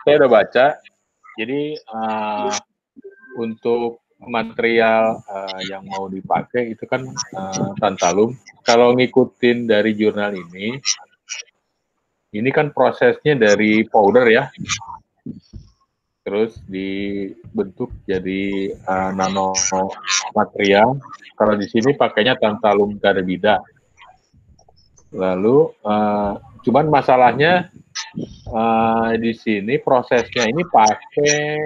saya udah baca. Jadi untuk material yang mau dipakai itu kan tantalum. Kalau ngikutin dari jurnal ini kan prosesnya dari powder ya, terus dibentuk jadi nano material. Kalau di sini pakainya tantalum karbida. Lalu cuman masalahnya di sini prosesnya ini pakai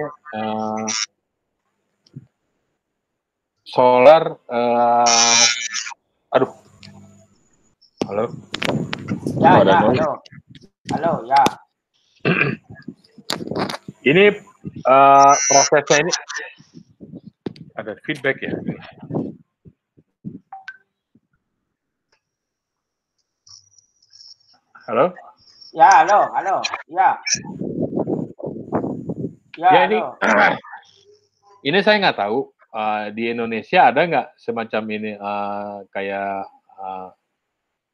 solar. Aduh, halo. Ya, ya, halo, halo, ya. Ini prosesnya ini ada feedback ya. Halo? Ya, halo, halo, ya. Ya ini, ini saya nggak tahu di Indonesia ada nggak semacam ini kayak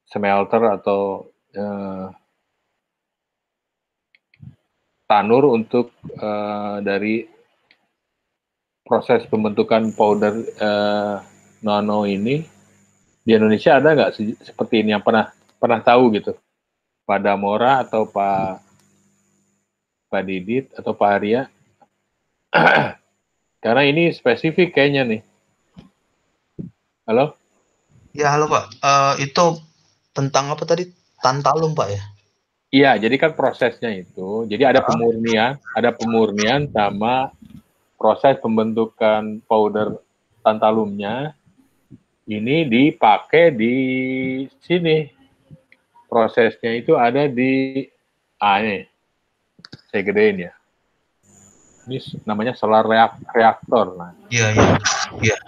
smelter atau tanur untuk dari proses pembentukan powder nano ini di Indonesia ada nggak seperti ini yang pernah tahu gitu, Pak Damora atau Pak Didit atau Pak Arya? Karena ini spesifik kayaknya nih. Halo? Ya, halo Pak. Itu tentang apa tadi? Tantalum Pak ya? Iya, jadi kan prosesnya itu, jadi ada pemurnian sama proses pembentukan powder tantalumnya. Ini dipakai di sini. Prosesnya itu ada di ini. Saya gedein ya. Ini namanya solar reaktor. Nah. Iya, iya. Iya.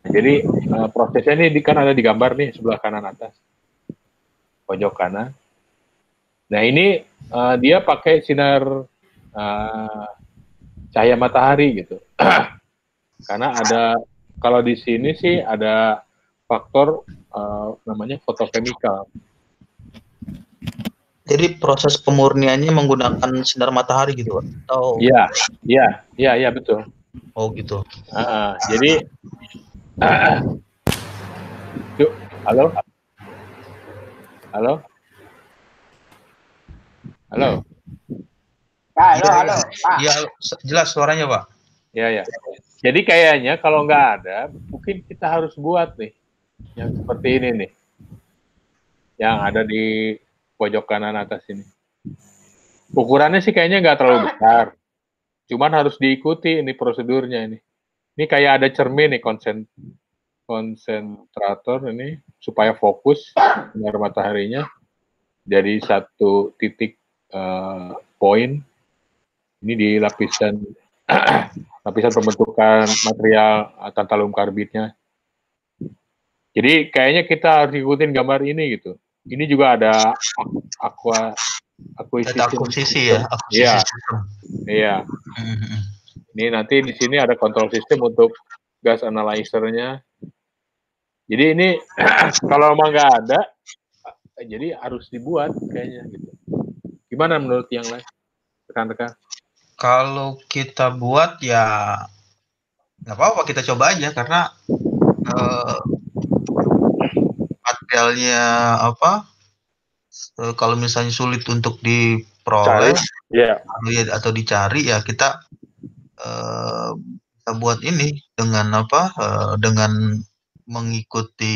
Jadi prosesnya ini kan ada di gambar nih sebelah kanan atas. Pojok kanan. Nah, ini dia pakai sinar cahaya matahari gitu. Karena ada, kalau di sini sih ada faktor namanya fotokemikal. Jadi proses pemurniannya menggunakan sinar matahari gitu Pak? Atau... Iya, betul. Oh gitu. Jadi, yuk, halo? Ya, halo, Pak. Iya, jelas suaranya Pak. Ya. Jadi kayaknya kalau nggak ada, mungkin kita harus buat nih, yang seperti ini nih, yang ada di pojok kanan atas ini. Ukurannya sih kayaknya nggak terlalu besar, cuman harus diikuti ini prosedurnya ini. Ini kayak ada cermin nih, konsentrator ini supaya fokus sinar mataharinya dari satu titik poin ini di lapisan pembentukan material tantalum karbidnya. Jadi kayaknya kita harus ikutin gambar ini gitu. Ini juga ada akuisisi ya. Iya. Ini nanti di sini ada kontrol sistem untuk gas analyzer-nya. Jadi ini kalau emang nggak ada, jadi harus dibuat kayaknya gitu. Gimana menurut yang lain, rekan-rekan? Kalau kita buat ya nggak apa-apa, kita coba aja karena materialnya apa? Kalau misalnya sulit untuk diperoleh atau dicari ya kita bisa buat ini dengan apa? Dengan mengikuti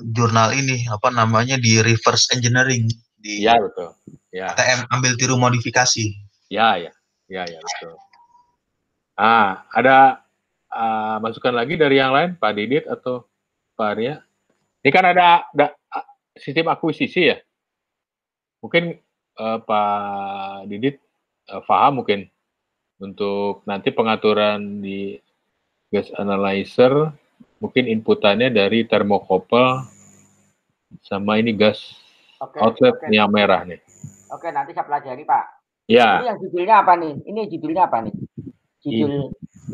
jurnal ini apa namanya di reverse engineering di betul. Ya. ATM, ambil tiru modifikasi. Ya betul. Ada masukan lagi dari yang lain, Pak Didit atau Pak Arya? Ini kan ada sistem akuisisi ya. Mungkin Pak Didit paham mungkin untuk nanti pengaturan di gas analyzer, mungkin inputannya dari termokopel sama ini gas outlet yang merah nih. Oke, nanti saya pelajari Pak. Ya. Ini yang judulnya apa nih? Judulnya apa nih?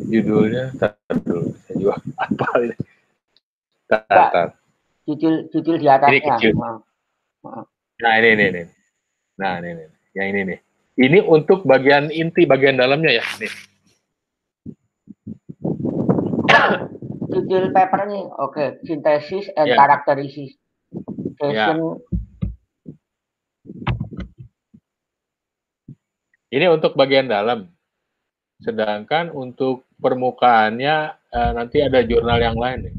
Judulnya dulu, saya juga apa ini? Tar. Judul di atasnya. Ini kecil. Nah, ini. Nah, ini. Yang ini nih. Ini untuk bagian inti, bagian dalamnya ya. Nih. Detail paper nih, oke. Synthesis and Ya. characterization. Ya. Ini untuk bagian dalam. Sedangkan untuk permukaannya nanti ada jurnal yang lain nih.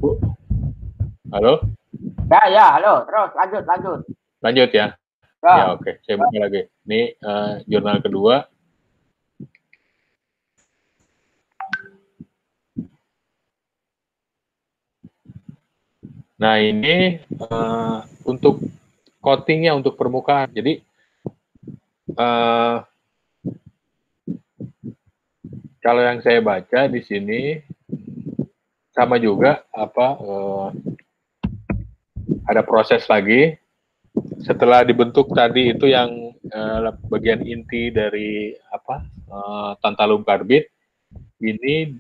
Bu. Halo? Ya, halo. Terus lanjut. Lanjut ya. Ya, oke. Saya buka lagi. Ini jurnal kedua. Nah, ini untuk coatingnya, untuk permukaan. Jadi, kalau yang saya baca di sini, sama juga, ada proses lagi. Setelah dibentuk tadi itu yang bagian inti dari tantalum karbit, ini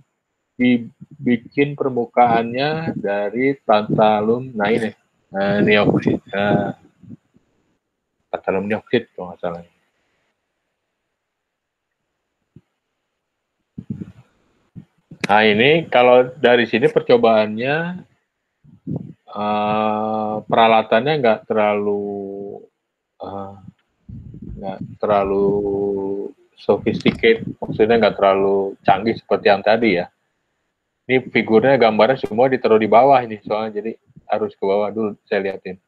dibikin permukaannya dari tantalum, nah ini neoksid, tantalum neoksid kalau nggak salah. Nah ini kalau dari sini percobaannya peralatannya nggak terlalu sophisticated, maksudnya nggak terlalu canggih seperti yang tadi ya. Ini figurnya, gambarnya semua ditaruh di bawah ini soalnya, jadi harus ke bawah dulu saya liatin.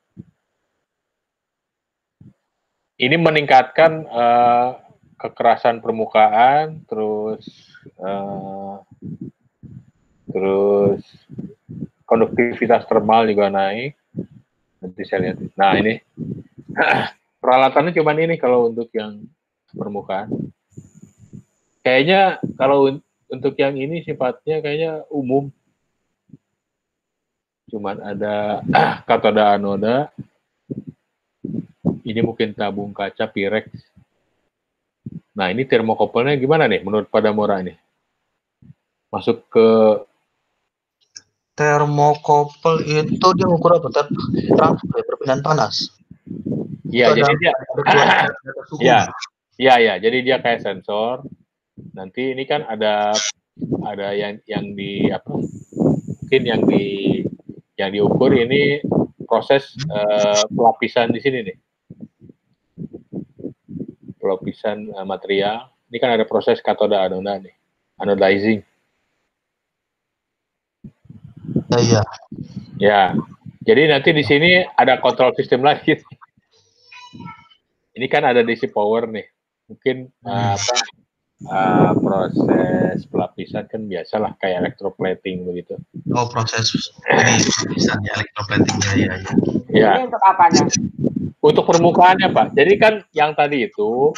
Ini meningkatkan kekerasan permukaan, terus konduktivitas termal juga naik. Nanti saya lihat. Nah ini peralatannya cuma ini kalau untuk yang permukaan. Kayaknya kalau untuk yang ini sifatnya kayaknya umum. Cuman ada katoda anoda. Ini mungkin tabung kaca Pirex. Nah ini termokopelnya gimana nih menurut Padamora nih? Masuk ke termokopel itu dia ngukur apa? Transfer perpindahan panas. Iya, jadi dia ya, jadi dia kayak sensor. Nanti ini kan ada yang di apa? Mungkin yang diukur ini proses pelapisan di sini nih. Pelapisan material. Ini kan ada proses katoda anoda nih. Anodizing. Iya. Ya. Jadi nanti di sini ada kontrol sistem lagi. Ini kan ada DC power nih. Mungkin proses pelapisan kan biasalah kayak electroplating begitu. Oh, proses ini pelapisan ya, electroplating ya. Ini untuk apanya? Untuk permukaannya, Pak. Jadi kan yang tadi itu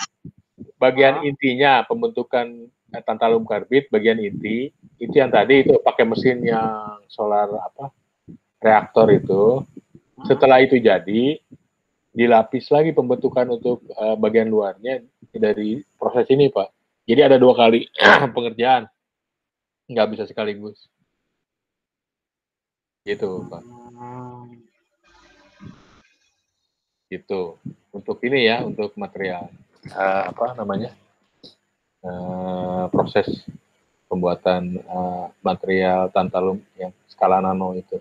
bagian intinya pembentukan tantalum karbit, bagian inti itu yang tadi itu pakai mesin yang solar reaktor itu. Setelah itu jadi dilapis lagi pembentukan untuk bagian luarnya dari proses ini, Pak. Jadi ada 2 kali pengerjaan, nggak bisa sekaligus. Gitu, Pak. Gitu. Untuk ini ya, untuk material proses pembuatan material tantalum yang skala nano itu.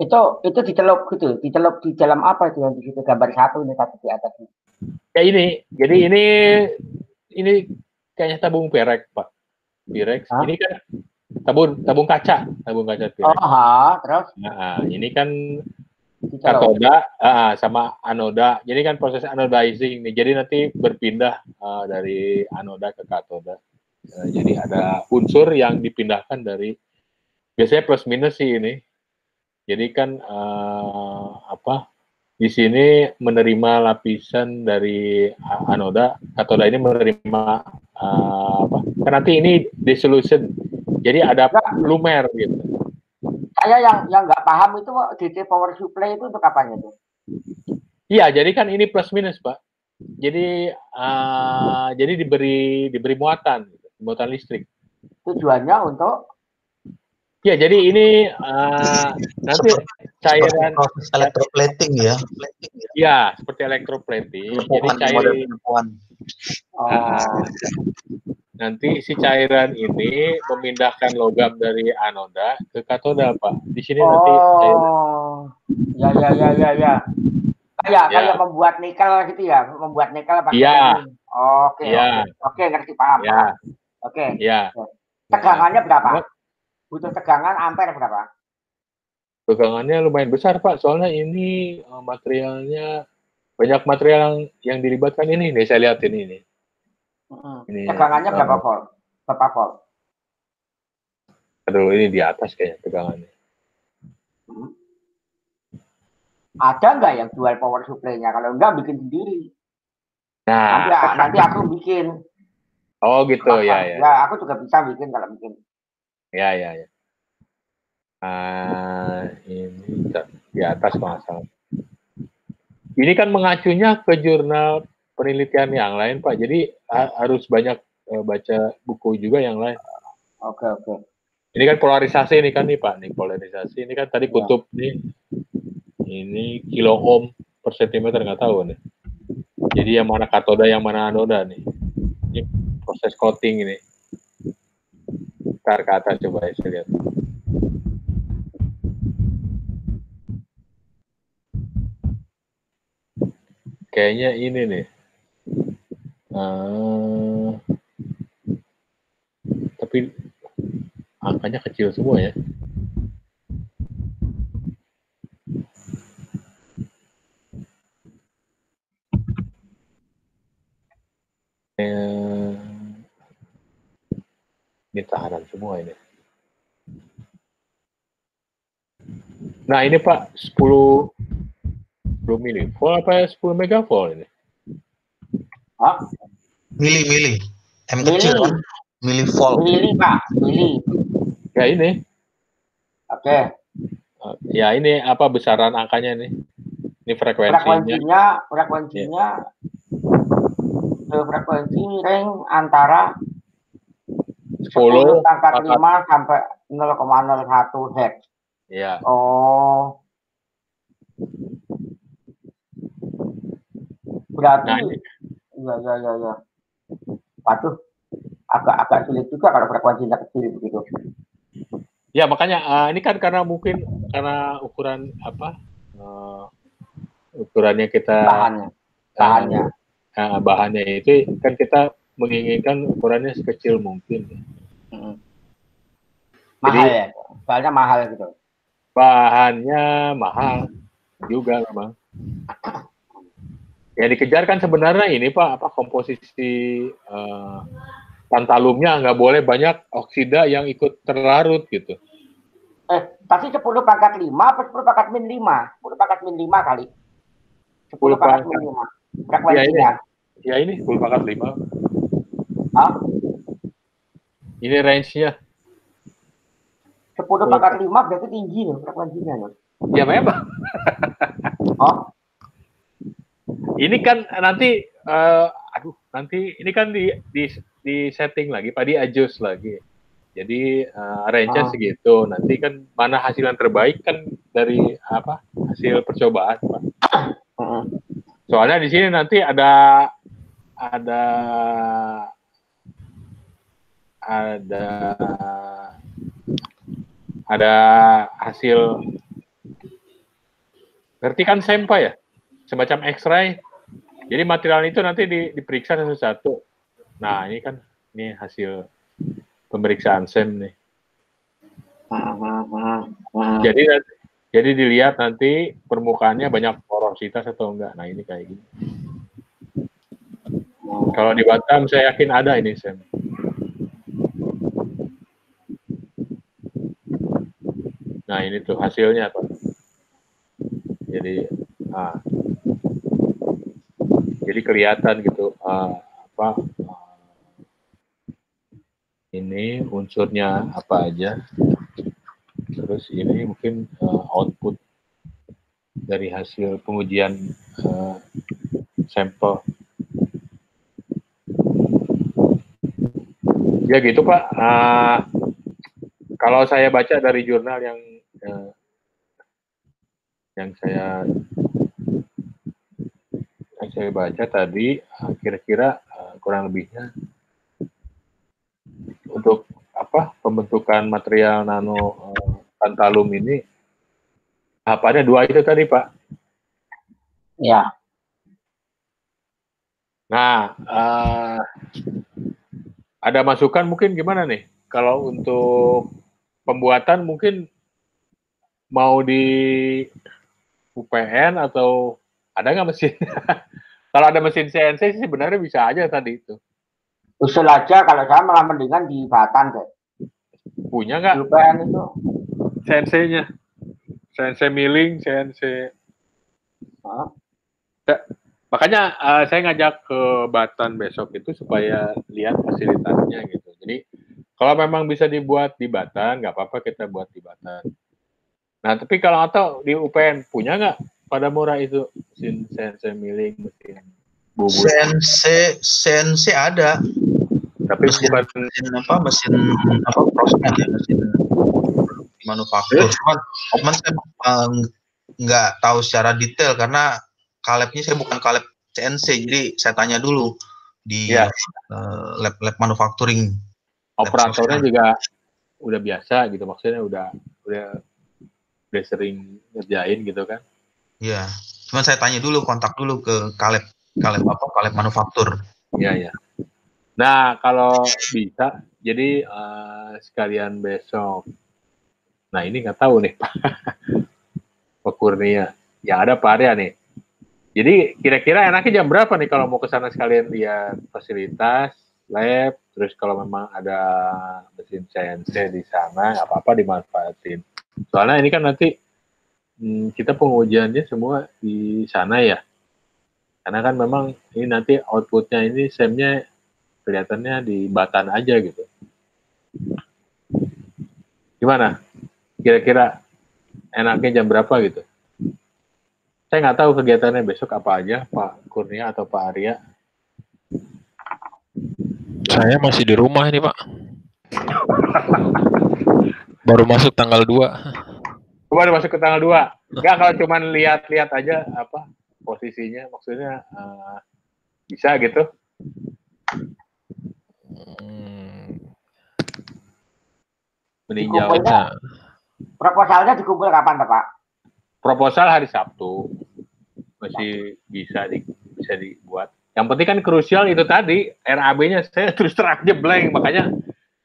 Itu dicelup gitu, dicelup di dalam apa itu yang di situ gambar satu ini satu di atas ini. Ya ini, jadi ini kayaknya tabung Pirex, Pak. Pirex. Ini kan tabung kaca Pirex. Terus? Nah, ini kan katoda sama anoda. Jadi kan proses anodizing nih. Jadi nanti berpindah dari anoda ke katoda. Jadi ada unsur yang dipindahkan dari biasanya plus minus sih ini. Jadi kan di sini menerima lapisan dari anoda, katoda ini menerima kan nanti ini dissolution. Jadi ada lumer gitu. Saya yang nggak paham itu DC power supply itu untuk apanya tuh? Iya, jadi kan ini plus minus, Pak. Jadi jadi diberi muatan listrik. Tujuannya untuk Ya, jadi ini nanti cairan proses electroplating ya. ya seperti elektroplating. Jadi nanti si cairan ini memindahkan logam dari anoda ke katoda, Pak. Di sini nanti cairan. Ya. Kayak membuat nikel gitu ya, membuat nikel pakai ini. Oke, ngerti, paham. Oke. Ya. Tegangannya berapa? Butuh tegangan ampere berapa? Tegangannya lumayan besar, Pak. Soalnya ini materialnya banyak material yang dilibatkan ini. Nih saya lihatin ini. Tegangannya berapa volt? Berapa volt? Aduh, ini di atas kayaknya tegangannya. Ada nggak yang jual power supply-nya? Kalau enggak, bikin sendiri. Nah, nanti aku bikin. Oh gitu, ya. Ya, aku juga bisa bikin kalau bikin. Ya. Ini di atas masalah. Ini kan mengacunya ke jurnal penelitian yang lain, Pak. Jadi harus banyak baca buku juga yang lain. Oke. Ini kan polarisasi ini kan nih, Pak. Nih polarisasi ini kan tadi kutub nih. Ini kilo ohm per sentimeter, nggak tahu nih. Jadi yang mana katoda, yang mana anoda nih. Ini proses coating ini. Ntar ke atas coba ya, saya lihat. Kayaknya ini nih. Tapi angkanya kecil semua ya. Ini tahanan semua ini. Nah ini Pak, 10 milivolt apa ya 10 megavolt ini? Mili. M kecil kan? Milivolt. Mili, Pak. Mili. Ya ini. Oke. Ya ini apa besaran angkanya nih? Ini frekuensinya. Frekuensi ring antara 10 pangkat 5 sampai 0,01 Hz. Ya. Oh. Berarti ya. Waduh. Agak sulit juga kalau frekuensinya kecil begitu. Ya makanya ini kan karena ukuran apa? Ukurannya kita bahannya itu kan kita menginginkan ukurannya sekecil mungkin. Mahal ya, soalnya mahal gitu. Bahannya mahal juga memang. Yang dikejar kan sebenarnya ini Pak, apa komposisi tantalumnya nggak boleh banyak oksida yang ikut terlarut gitu. Tapi 10 pangkat 5 atau 10 pangkat min 5? 10 pangkat min 5 kali. 10 pangkat min 5. Frekuensinya. Ya ini 10 pangkat 5. Ini range-nya. 10 pangkat 5 berarti tinggi loh frekuensinya loh. Ya memang. Ini kan nanti nanti ini kan di setting lagi, Pak, di adjust lagi. Jadi range-nya segitu. Nanti kan mana hasil yang terbaik kan dari apa? Hasil percobaan, Pak. Soalnya di sini nanti ada hasil, ngerti kan sampel ya? Semacam X-ray. Jadi material itu nanti diperiksa satu-satu. Nah, ini kan hasil pemeriksaan SEM nih. Jadi dilihat nanti permukaannya banyak porositas atau enggak. Nah, ini kayak gini. Kalau di Batam saya yakin ada ini SEM. Nah, ini tuh hasilnya, Pak. Jadi kelihatan gitu ini unsurnya apa aja. Terus ini mungkin output dari hasil pengujian sampel. Ya gitu Pak. Kalau saya baca dari jurnal yang saya baca tadi, kira-kira kurang lebihnya untuk pembentukan material nano tantalum ini tahapannya 2 itu tadi, Pak. Ya. Nah, ada masukan mungkin gimana nih? Kalau untuk pembuatan mungkin mau di UPN atau ada nggak mesin? Kalau ada mesin CNC sih sebenarnya bisa aja tadi itu. Usul aja, kalau saya malah mendingan di Batan deh. Punya nggak? UPN itu. CNC-nya? CNC milling, CNC. Makanya saya ngajak ke Batan besok itu supaya lihat fasilitasnya gitu. Jadi kalau memang bisa dibuat di Batan, nggak apa-apa kita buat di Batan. Nah, tapi kalau atau di UPN punya nggak pada murah itu mesin CNC milling, mesin bubut? CNC ada. Tapi mesin proses ya, mesin manufaktur. Cuman saya nggak tahu secara detail karena kalebnya saya bukan kaleb CNC, jadi saya tanya dulu di lab manufacturing. Operatornya juga udah biasa gitu, maksudnya udah sering ngerjain gitu kan? Iya, cuman saya tanya dulu, kontak dulu ke kaleb manufaktur. Iya. Nah, kalau bisa, jadi sekalian besok. Nah, ini nggak tahu nih, Pak Kurnia. Yang ada Pak Arya nih. Jadi, kira-kira enaknya jam berapa nih kalau mau ke sana sekalian lihat fasilitas, lab, terus kalau memang ada mesin CNC di sana, nggak apa-apa dimanfaatin. Soalnya ini kan nanti kita pengujiannya semua di sana ya. Karena kan memang ini nanti outputnya ini SEM-nya kelihatannya di Batan aja gitu. Gimana? Kira-kira enaknya jam berapa gitu? Saya nggak tahu kegiatannya besok apa aja, Pak Kurnia atau Pak Arya. Saya masih di rumah ini, Pak. Baru masuk tanggal 2. Baru masuk ke tanggal 2. Nggak, kalau cuma lihat-lihat aja posisinya, maksudnya bisa gitu. Meninjau. Proposalnya dikumpul kapan, Pak? Proposal hari Sabtu. Masih bisa dibuat. Yang penting kan krusial itu tadi, RAB-nya saya terus terang aja blank, makanya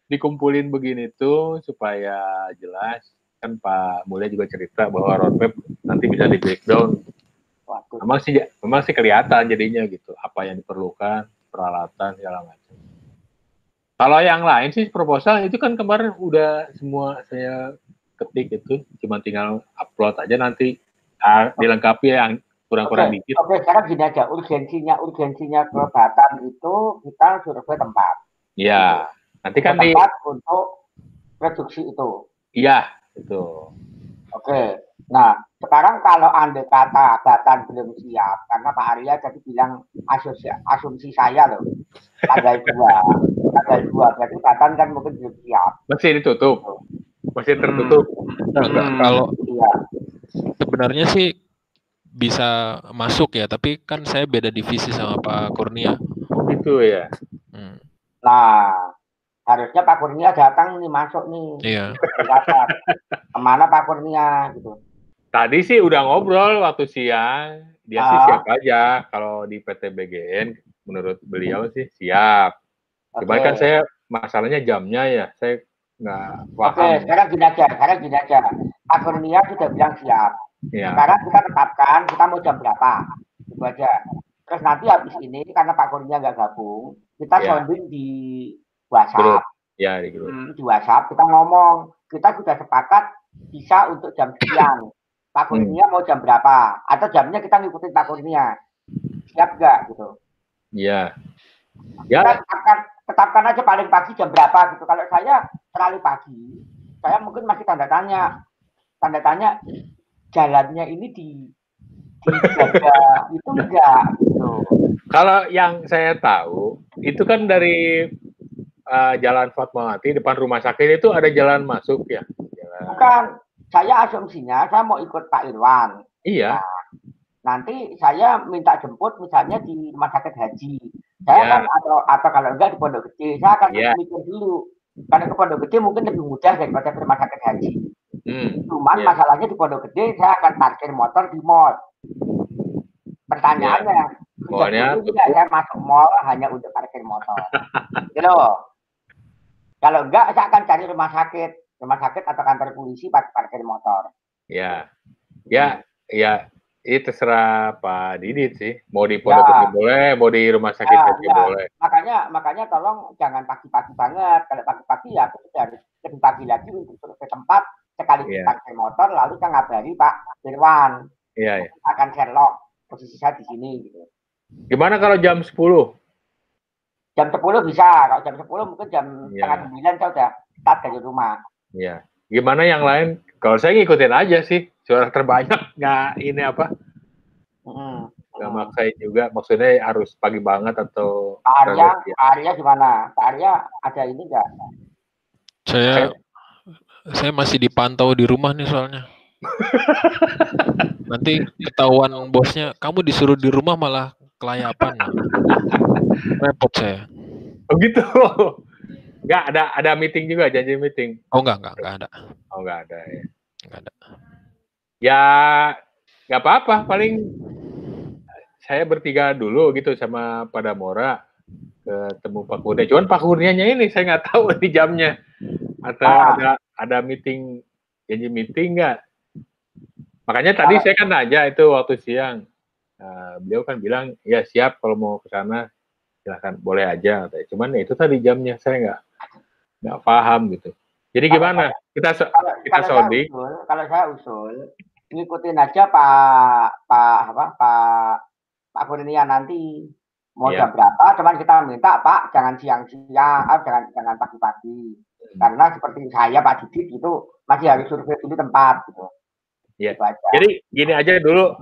dikumpulin begini tuh supaya jelas. Kan Pak Mulya juga cerita bahwa roadmap nanti bisa di breakdown. Memang sih kelihatan jadinya gitu, apa yang diperlukan, peralatan segala macam. Kalau yang lain sih proposal itu kan kemarin udah semua saya ketik itu, cuma tinggal upload aja nanti dilengkapi yang kurang-kurang dikit. Oke, sekarang gini aja, urgensinya ke Batam itu kita survei tempat. Iya, nanti kan tempat untuk produksi itu. Iya, itu. Oke, nah sekarang kalau andai kata Batam belum siap, karena Pak Arya tadi bilang asumsi saya loh, tanggal 2, berarti Batam kan mungkin belum siap. Masih ditutup, masih tertutup. Enggak, kalau sebenarnya sih bisa masuk ya, tapi kan saya beda divisi sama Pak Kurnia. Oh gitu ya. Nah, harusnya Pak Kurnia datang nih, masuk nih. Iya. Kemana Pak Kurnia gitu. Tadi sih udah ngobrol waktu siang, dia sih siap aja kalau di PT BGN, menurut beliau sih siap. Cuman kan saya masalahnya jamnya ya, saya nggak paham. Oke, sekarang gini aja. Pak Kurnia sudah bilang siap. Ya. Sekarang kita tetapkan kita mau jam berapa, itu aja. Terus nanti habis ini karena Pak Kurnia nggak gabung, kita sounding di WhatsApp. Ya, di grup. Di WhatsApp kita ngomong, kita sudah sepakat bisa untuk jam sekian. Pak Kurnia mau jam berapa? Atau jamnya kita ngikutin Pak Kurnia. Siap nggak gitu? Iya. Kita tetapkan aja paling pagi jam berapa gitu. Kalau saya terlalu pagi, saya mungkin masih tanda tanya jalannya ini dijaga itu enggak gitu. Kalau yang saya tahu itu kan dari Jalan Fatmawati depan rumah sakit itu ada jalan masuk ya? Bukan, saya asumsinya saya mau ikut Pak Irwan. Iya. Nah, nanti saya minta jemput misalnya di rumah sakit haji. Saya kan atau kalau enggak di Pondok Gede, saya akan mikir dulu. Karena ke Pondok Gede mungkin lebih mudah daripada ke rumah sakit haji. Cuman masalahnya di Pondok Gede saya akan parkir motor di mall. Pertanyaannya, saya masuk mall hanya untuk parkir motor. Gitu loh. Kalau enggak, saya akan cari rumah sakit atau kantor polisi parkir motor. Ya, itu terserah Pak Didit sih. Mau di Pondok Gede boleh, mau di rumah sakit boleh. Makanya tolong jangan pagi-pagi banget. Kalau pagi-pagi ya harus lebih pagi lagi untuk turun ke tempat sekali parkir motor, lalu saya ngabari Pak Irwan. Iya. Akan Sherlock posisi saya di sini. Gitu. Gimana kalau jam 10? Jam 10 bisa. Kalau jam 10 mungkin jam setengah 9 saya udah start dari rumah. Iya. Gimana yang lain? Kalau saya ngikutin aja sih. Suara terbanyak nggak ini apa? Nggak maksain juga. Maksudnya harus pagi banget atau... Pak Arya gimana? Pak Arya ada ini nggak? Saya masih dipantau di rumah nih soalnya. Nanti ketahuan bosnya, kamu disuruh di rumah malah kelayapan. Repot saya. Oh gitu. Enggak ada meeting juga, janji meeting. Oh enggak ada. Oh enggak ada ya. Enggak ada. Ya enggak apa-apa, paling saya bertiga dulu gitu sama Pak Damora ketemu Pak Kurnia. Cuman Pak Kurnianya ini saya nggak tahu di jamnya. Atau ada meeting, janji meeting enggak? Makanya tadi saya kan nanya itu waktu siang. Beliau kan bilang, ya siap kalau mau ke sana silahkan, boleh aja. Cuman itu tadi jamnya saya nggak paham gitu. Jadi gimana? Kita sounding. Kalau saya usul, ngikutin aja Pak Kurnia nanti mau jam berapa. Cuman kita minta Pak jangan siang-siang, jangan pagi-pagi. Karena seperti saya Pak Didit itu masih harus survei dulu tempat gitu. Iya. Jadi gini aja dulu,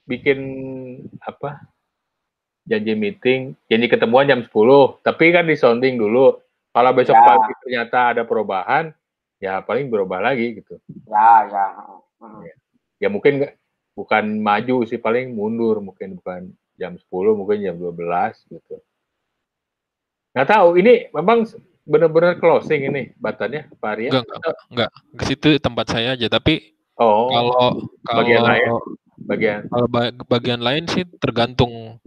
bikin apa? Janji meeting, janji ketemuan jam 10, tapi kan di sounding dulu. Kalau besok pagi ternyata ada perubahan, ya paling berubah lagi gitu. Ya mungkin bukan maju sih, paling mundur, mungkin bukan jam 10, mungkin jam 12 gitu. Nggak tahu, ini memang benar-benar closing ini batannya, Pak Arya? Enggak. Ke situ tempat saya aja, tapi kalau bagian lain sih tergantung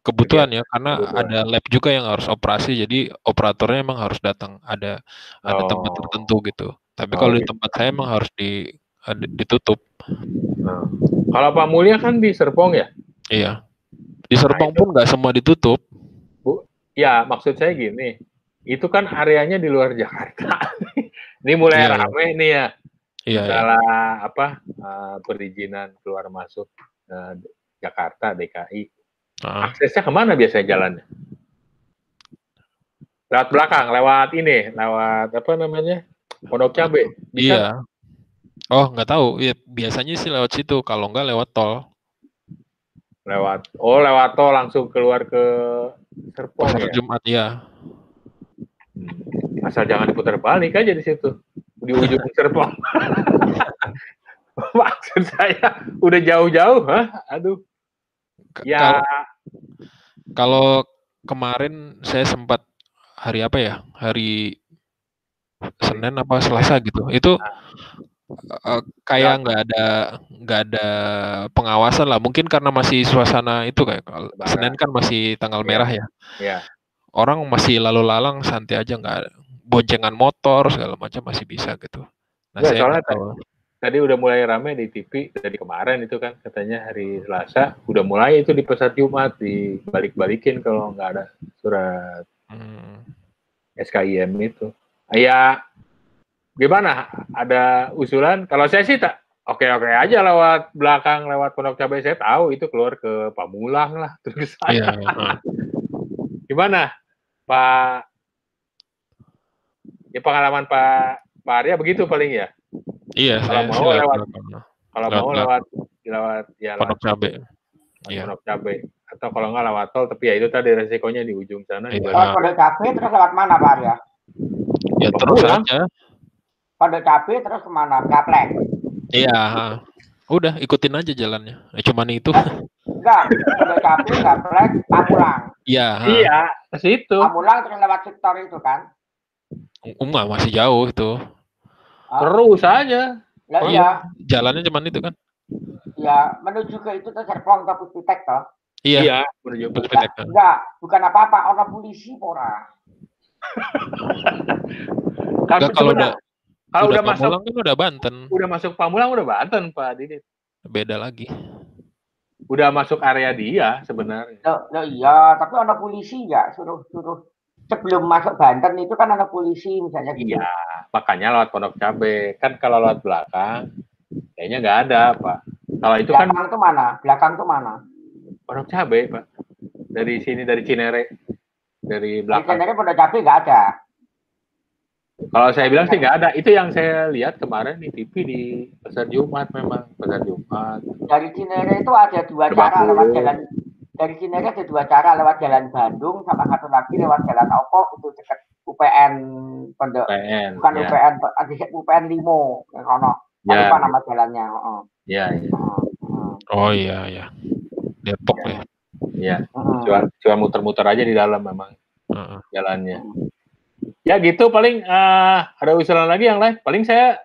kebutuhan ya, karena ada lab juga yang harus operasi, jadi operatornya emang harus datang, ada tempat tertentu gitu. Tapi kalau di tempat saya emang harus ditutup. Kalau Pak Mulya kan di Serpong ya? Iya. Di Serpong pun nggak semua ditutup. Ya, maksud saya gini, itu kan areanya di luar Jakarta. Ini mulai rame nih ya. Salah perizinan keluar masuk Jakarta, DKI. Aksesnya kemana biasanya jalannya? Lewat belakang, lewat apa namanya? Pondok Cabe. Iya. Oh, nggak tahu. Ya, biasanya sih lewat situ, kalau nggak lewat tol. Lewat tol langsung keluar ke Serpong. Pasar Jumat ya. Asal jangan diputar balik aja di situ. Di ujung Serpong. Maksud saya udah jauh-jauh, aduh. Ya. Kalau kemarin saya sempat hari apa ya? Hari Senin apa Selasa gitu. Itu kayak nggak ada pengawasan lah. Mungkin karena masih suasana itu kayak Senin kan masih tanggal merah ya. Iya. Orang masih lalu lalang santai aja, nggak boncengan motor segala macam masih bisa gitu. Nah, saya soalnya tadi udah mulai ramai di TV dari kemarin itu kan katanya hari Selasa udah mulai itu di pesawat Jumat dibalik-balikin kalau nggak ada surat SKIM itu. Ya gimana? Ada usulan? Kalau saya sih oke aja lewat belakang, lewat Pondok Cabai, saya tahu itu keluar ke Pamulang lah terus saya. Gimana Pak? Ya pengalaman Pak Arya begitu paling ya. Iya, kalau mau lewat Pondok Cabai. Pondok Cabai atau kalau nggak lewat tol, tapi ya itu tadi resikonya di ujung sana juga. Lewat Pondok Cabe terus lewat mana Pak Arya? Ya terus aja. Pondok Cabe terus kemana? Gaplek. Iya, udah ikutin aja jalannya. Cuman itu. Enggak, Pondok Cabe, Gaplek, Pamulang. Iya, ke situ. Pamulang terus lewat sektor itu kan? Enggak, masih jauh itu. Terus aja. Lah iya. Jalannya cuman itu kan. Ya, menuju ke itu tuh Serpong ke Puspitek toh. Iya, menuju Puspitek. Enggak, bukan apa-apa, orang polisi ora. Kalau udah masuk Pamulang kan udah Banten. Udah masuk Pamulang udah Banten, Pak Didit. Beda lagi. Udah masuk area dia sebenarnya. Loh, iya, tapi orang polisi ya suruh sebelum masuk Banten itu kan ada polisi misalnya gitu. Iya, makanya lewat Pondok Cabe. Kan kalau lewat belakang kayaknya nggak ada, Pak. Kalau itu belakang kan itu mana? Belakang itu mana? Pondok Cabe, Pak. Dari sini, dari Cinere. Dari belakang. Di Cinere Pondok Cabe nggak ada. Kalau saya bilang sih nggak ada. Itu yang saya lihat kemarin di TV di Pasar Jumat memang. Pasar Jumat. Dari Cinere itu ada dua cara lewat jalan. Dari Cinere ada dua cara lewat jalan Bandung sama satu lagi lewat jalan Opo itu dekat UPN Pondok. UPN. Bukan ya. UPN, ada UPN Limo yang kono. Ya. Apa nama jalannya? Iya. Oh iya. Depok ya. Iya. Cuma muter-muter aja di dalam memang jalannya. Ya gitu paling ada usulan lagi yang lain. Paling saya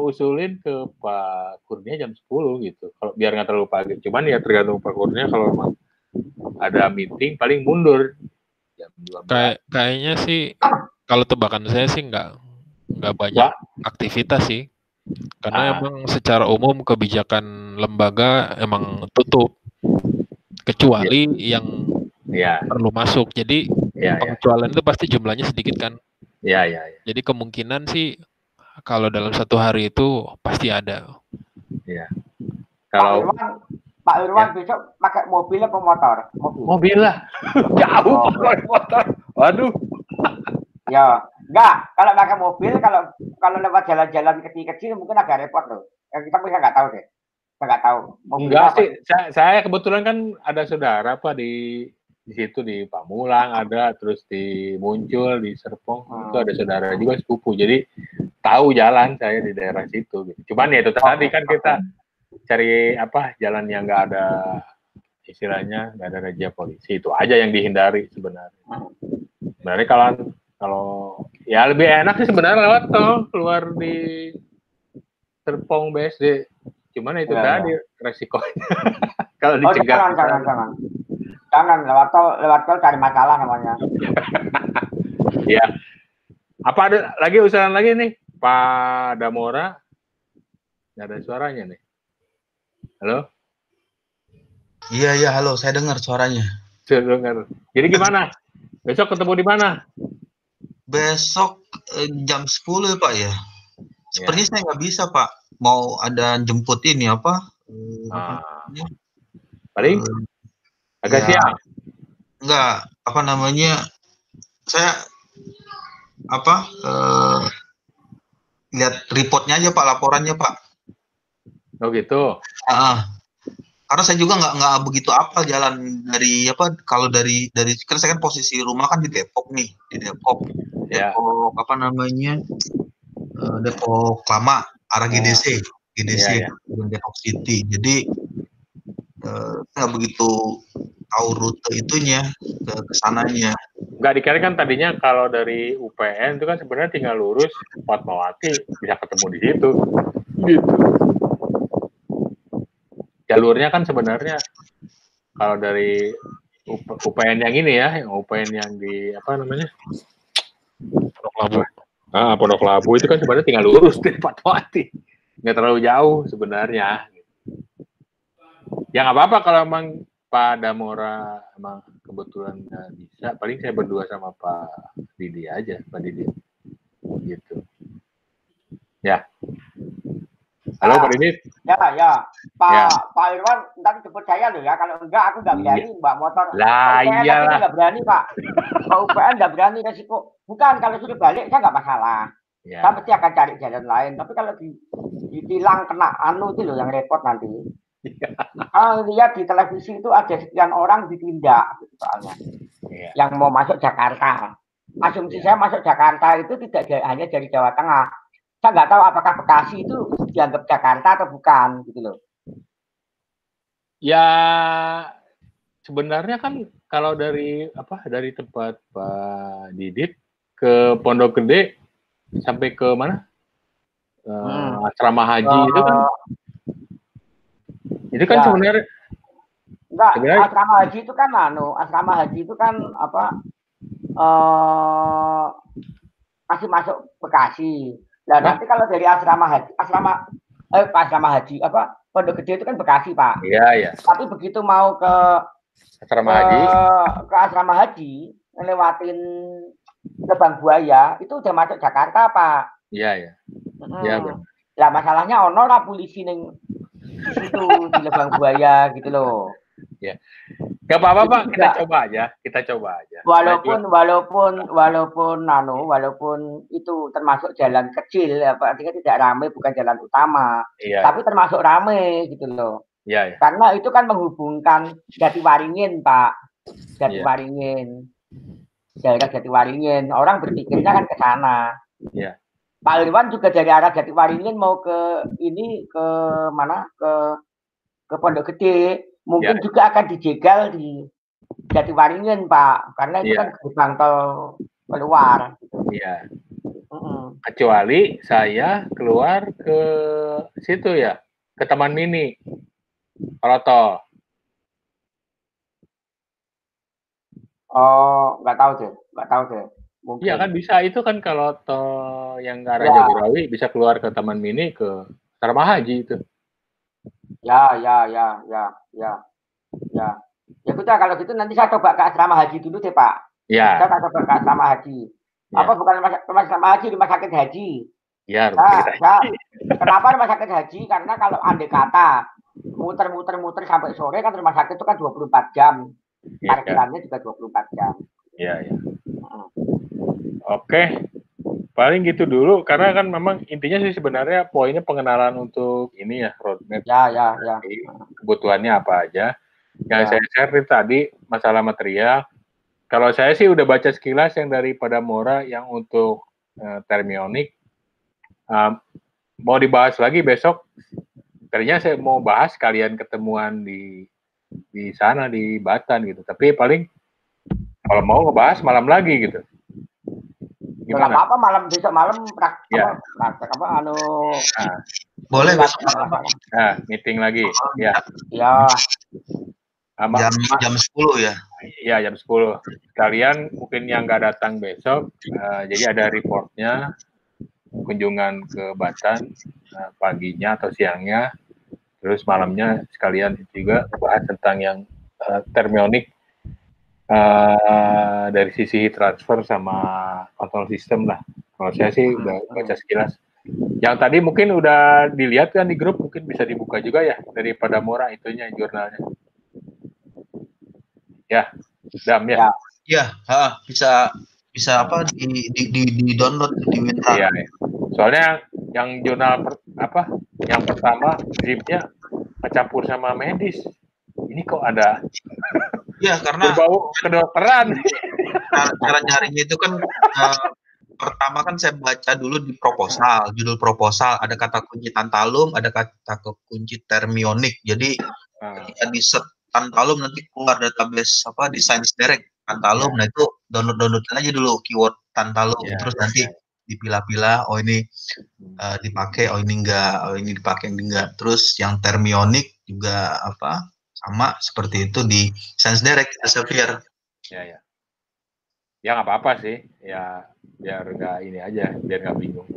usulin ke Pak Kurnia jam 10 gitu. Kalau biar nggak terlalu pagi. Cuman ya tergantung Pak Kurnia kalau memang ada meeting paling mundur jam 12. Kayaknya sih kalau tebakan saya sih nggak banyak aktivitas sih. Karena emang secara umum kebijakan lembaga emang tutup. Kecuali yang perlu masuk. Jadi pengecualian itu pasti jumlahnya sedikit kan. Iya. Jadi kemungkinan sih kalau dalam satu hari itu pasti ada. Iya. Kalau Pak Irwan besok pakai mobil atau motor? Mobil lah. Jauh pakai motor. Waduh. Ya, enggak. Kalau pakai mobil, kalau lewat jalan-jalan kecil-kecil mungkin agak repot loh. Kita bisa nggak tahu deh. Kita nggak tahu. Enggak sih. Saya kebetulan kan ada saudara Pak di situ di Pamulang ada, terus di Muncul di Serpong itu ada saudara juga sepupu. Jadi tahu jalan saya di daerah situ. Gitu. Cuman ya itu tadi kan kita cari jalan yang nggak ada istilahnya nggak ada razia polisi itu aja yang dihindari sebenarnya. Sebenarnya kalau ya lebih enak sih sebenarnya lewat tol keluar di Serpong BSD. Cuman itu tadi resikonya kalau dicegat. Jangan lewat tol cari masalah namanya. Ya. Apa ada lagi usulan lagi nih Pak Damora? Nggak ada suaranya nih. Halo? Iya, halo, saya dengar suaranya. Saya dengar. Jadi gimana? Besok ketemu di mana? Besok jam 10 Pak ya. Sepertinya saya nggak bisa Pak. Mau ada jemput ini apa? Paling agak siang. Enggak, saya lihat reportnya aja Pak, laporannya Pak. Oh gitu. Karena saya juga nggak begitu apal jalan dari kalau dari kan saya kan posisi rumah kan di Depok nih, Depok Depok Lama arah GDC Depok City. Jadi nggak begitu tahu rute itunya ke sananya. Nggak dikira kan tadinya kalau dari UPN itu kan sebenarnya tinggal lurus Fatmawati bisa ketemu di situ. Gitu. Jalurnya kan sebenarnya kalau dari UPN yang ini ya, yang UPN yang di Pondok Labu. Pondok Labu itu kan sebenarnya tinggal lurus di Fatmawati. Nggak terlalu jauh sebenarnya. Ya nggak apa-apa kalau emang Pak Damora emang kebetulan nggak bisa, paling saya berdua sama Pak Didi aja, Pak Didi. Gitu. Ya. Halo Pak Didi. Ya. Pak Irwan, ntar jemput saya loh ya. Kalau enggak, aku nggak berani bawa motor. Lah iyalah. Nggak berani Pak. Kalau UPN nggak berani resiko. Bukan, kalau sudah balik saya nggak masalah. Ya. Saya pasti akan cari jalan lain. Tapi kalau ditilang kena itu loh yang repot nanti. Lihat di televisi itu ada sekian orang ditindak gitu, soalnya yang mau masuk Jakarta. Asumsi saya masuk Jakarta itu tidak hanya dari Jawa Tengah. Saya nggak tahu apakah Bekasi itu dianggap Jakarta atau bukan gitu loh. Ya sebenarnya kan kalau dari tempat Pak Didit ke Pondok Gede sampai ke mana? Asrama haji itu kan sebenarnya enggak, asrama haji itu kan apa masih masuk Bekasi. Nah, nanti kalau dari asrama haji Pondok Gede itu kan Bekasi, Pak. Iya. Tapi begitu mau ke asrama haji ngelewatin Lubang Buaya itu udah masuk Jakarta, Pak. Iya. Iya, benar. Lah masalahnya ono lah polisi ning situ di Lubang Buaya gitu loh. Ya. Gak apa-apa, Pak. Kita coba aja. Walaupun itu termasuk jalan kecil, artinya tidak ramai, bukan jalan utama. Iya. Tapi termasuk ramai gitu loh. Iya. Karena itu kan menghubungkan Jatiwaringin, Pak. Jatiwaringin. Daerah Jatiwaringin. Orang berpikirnya kan ke sana. Iya. Pak Irwan juga dari arah Jatiwaringin mau ke mana? Ke Pondok Gede. Mungkin juga akan dijegal di Jatiwaringin, Pak, karena itu kan gerbang tol keluar. Iya. Kecuali saya keluar ke situ ya, ke Taman Mini, kalau tol. Oh, nggak tahu deh. Mungkin. Iya kan bisa, itu kan kalau tol yang ke arah Jagorawi bisa keluar ke Taman Mini ke Asrama Haji itu. Ya. Sudah kalau gitu nanti saya coba ke asrama haji dulu deh, Pak. Ya. Saya coba ke asrama haji. Ya. Apa bukan asrama haji, rumah sakit haji? Ya. Kenapa rumah sakit haji? Karena kalau andai kata muter sampai sore kan rumah sakit itu kan 24 jam. Parkirannya juga 24 jam. Iya. Oke. Paling gitu dulu, karena kan memang intinya sih sebenarnya poinnya pengenalan untuk ini ya, roadmap. Ya. Kebutuhannya apa aja. Yang saya share tadi masalah material. Kalau saya sih udah baca sekilas yang dari Padamora yang untuk termionik. Mau dibahas lagi besok. Tadinya saya mau bahas kalian ketemuan di sana di Batan gitu. Tapi paling kalau mau ngebahas malam lagi gitu. Gimana? Apa besok malam praktek boleh besok malam. Nah, meeting lagi. Ya. Jam 10 ya. Iya, jam 10. Kalian mungkin yang nggak datang besok, jadi ada reportnya kunjungan ke Batan paginya atau siangnya, terus malamnya sekalian juga bahas tentang yang termionik dari sisi transfer sama kontrol sistem lah. Kalau saya sih udah baca sekilas. Yang tadi mungkin udah dilihat kan di grup, mungkin bisa dibuka juga ya dari Padamora itunya jurnalnya. Ya, Dam ya. Ya, bisa apa di download di Winra. Iya. Soalnya yang jurnal yang pertama zipnya kecampur sama medis. Ini kok ada? Ya, karena berbau kedokteran. Cara nyarinya itu kan pertama kan saya baca dulu di proposal, judul proposal ada kata kunci tantalum, ada kata kunci termionik. Jadi ketika di search tantalum nanti keluar database di Science Direct tantalum. Nah itu download aja dulu keyword tantalum. Terus nanti dipilah-pilah, oh ini dipakai, oh ini enggak, oh ini dipakai enggak. Terus yang termionik juga sama seperti itu di Science Direct Elsevier. Ya nggak apa-apa sih, ya biar nggak ini aja, biar nggak bingung.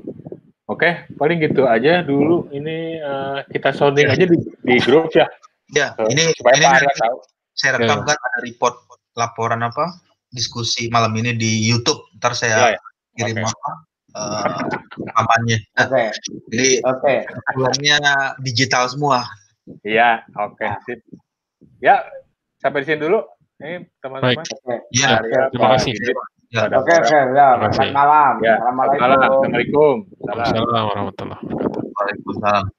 Oke, paling gitu aja dulu. Ini kita sounding aja di grup ya. Ya, ini supaya Pak Arya tahu. Saya rekam kan ada report laporan diskusi malam ini di YouTube. Ntar saya kirim rekamannya. Jadi bulannya digital semua. Iya, oke. Sip. Ya, sampai di sini dulu. Ini teman-teman. Ya, terima kasih. Oke, selamat malam. Assalamualaikum. Assalamualaikum warahmatullahi wabarakatuh. Waalaikumsalam.